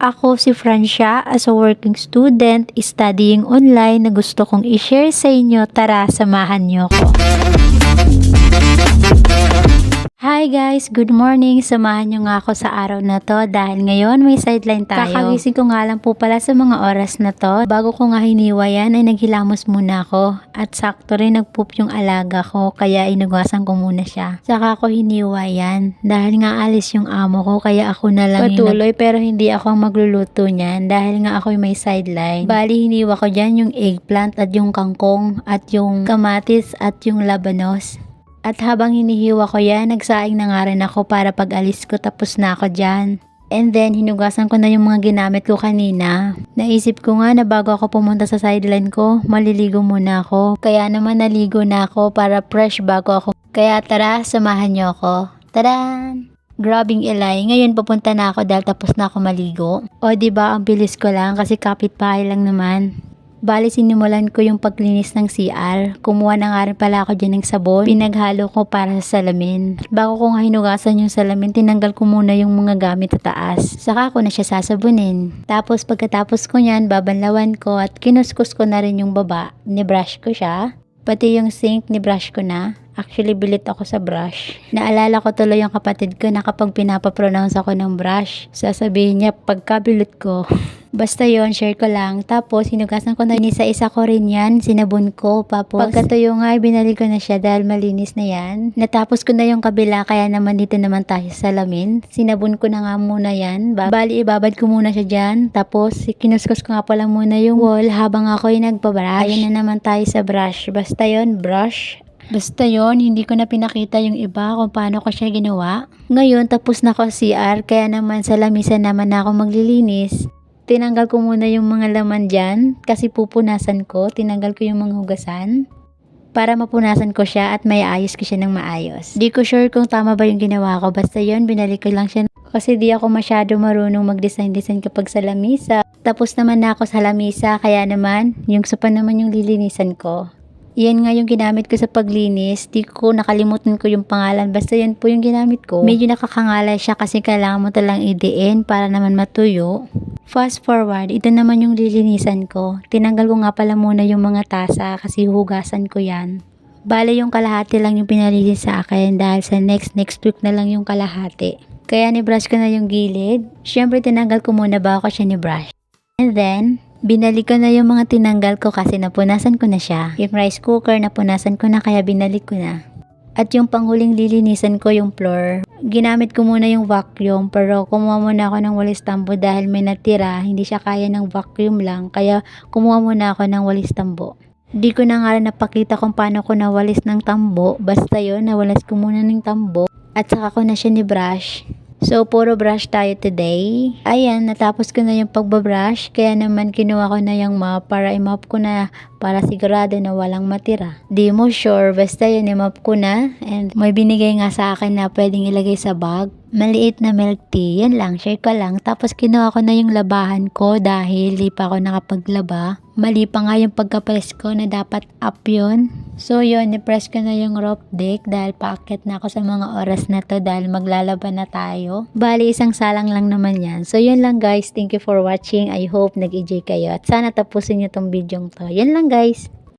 Ako si Francia, as a working student, studying online na gusto kong i-share sa inyo. Tara, samahan niyo ko. Hi guys, good morning. Samahan niyo nga ako sa araw na to dahil ngayon may sideline tayo. Kakagising ko nga lang po pala sa mga oras na to. Bago ko nga hiniwa yan ay naghilamos muna ako. At sakto rin nagpoop yung alaga ko kaya inugasan ko muna siya. Saka ako hiniwa yan dahil nga alis yung amo ko kaya ako na lang patuloy pero hindi ako ang magluluto niyan dahil nga ako may sideline. Bali hiniwa ko dyan yung eggplant at yung kangkong at yung kamatis at yung labanos. At habang hinihiwa ko yan, nagsaing na nga rin ako para pag alis ko tapos na ako dyan. And then, hinugasan ko na yung mga ginamit ko kanina. Naisip ko nga na bago ako pumunta sa sideline ko, maliligo muna ako. Kaya naman naligo na ako para fresh bago ako. Kaya tara, samahan niyo ako. Tadan! Grabing Eli, ngayon papunta na ako dahil tapos na ako maligo. O diba, ang bilis ko lang kasi kapitbahay lang naman. Bali sinimulan ko yung paglinis ng CR. Kumuha na nga rin pala ako dyan ng sabon. Pinaghalo ko para sa salamin. Bago ko nga hinugasan yung salamin, tinanggal ko muna yung mga gamit sa taas. Saka ko na siya sasabunin. Tapos pagkatapos ko nyan, babanlawan ko at kinuskus ko na rin yung baba. Ni-brush ko siya. Pati yung sink, ni-brush ko na. Actually, bilit ako sa brush. Naalala ko tuloy yung kapatid ko na kapag pinapapronounce ako ng brush, sasabihin niya pagkabilot ko. Basta yon, share ko lang. Tapos, hinugasan ko na isa-isa ko rin yan. Sinabon ko. Tapos, pagkatuyo nga, binalik ko na siya dahil malinis na yan. Natapos ko na yung kabila, kaya naman dito naman tayo sa salamin. Sinabon ko na nga muna yan. Bali, ibabad ko muna siya dyan. Tapos, kinuskus ko nga pala muna yung wall habang ako yung nagpa-brush. Ayan na naman tayo sa brush. Basta yon, brush. Basta yon, hindi ko na pinakita yung iba kung paano ko siya ginawa. Ngayon, tapos na ko CR, kaya naman sa lamisan naman na ako maglilinis. Tinanggal ko muna yung mga laman dyan kasi pupunasan ko. Tinanggal ko yung mga hugasan para mapunasan ko siya at may ayos ko siya ng maayos. Di ko sure kung tama ba yung ginawa ko. Basta yon, binalik ko lang siya kasi di ako masyado marunong mag-design kapag sa lamisa. Tapos naman na ako sa lamisa kaya naman yung sopa naman yung lilinisan ko. Yan nga yung ginamit ko sa paglinis. Di ko nakalimutan ko yung pangalan. Basta yan po yung ginamit ko. Medyo nakakangalay siya kasi kailangan mo talang idiin para naman matuyo. Fast forward, ito naman yung lilinisan ko. Tinanggal ko nga pala muna yung mga tasa kasi hugasan ko yan. Bale yung kalahati lang yung pinalinis sa akin dahil sa next week na lang yung kalahati. Kaya ni-brush ko na yung gilid. Siyempre tinanggal ko muna bago ko siya ni-brush. And then, binalik ko na yung mga tinanggal ko kasi napunasan ko na siya. Yung rice cooker napunasan ko na kaya binalik ko na. At yung panghuling lilinisan ko yung floor. Ginamit ko muna yung vacuum pero kumuha muna ako ng walis tambo dahil may natira. Hindi siya kaya ng vacuum lang kaya kumuha muna ako ng walis tambo. Di ko na nga rin napakita kung paano ko nawalis ng tambo. Basta yun, nawalis ko muna ng tambo at saka ko na siya ni brush. So, puro brush tayo today. Ayan, natapos ko na yung pagbabrush. Kaya naman kinuha ko na yung mop para i-mop ko na para sigurado na walang matira. Di mo sure, basta yun i-mop ko na. And may binigay nga sa akin na pwedeng ilagay sa bag. Maliit na milk tea. Yan lang, share ko lang. Tapos kinuha ko na yung labahan ko dahil di pa ako nakapaglaba. Mali pa nga yung pagka-press ko na dapat up yun. So yun, ni-press ko na yung rope deck dahil paakyat na ako sa mga oras na to dahil maglalaban na tayo. Bali, isang salang lang naman yan. So yun lang guys, thank you for watching. I hope nag-enjoy kayo at sana tapusin nyo tong video to. Yan lang guys.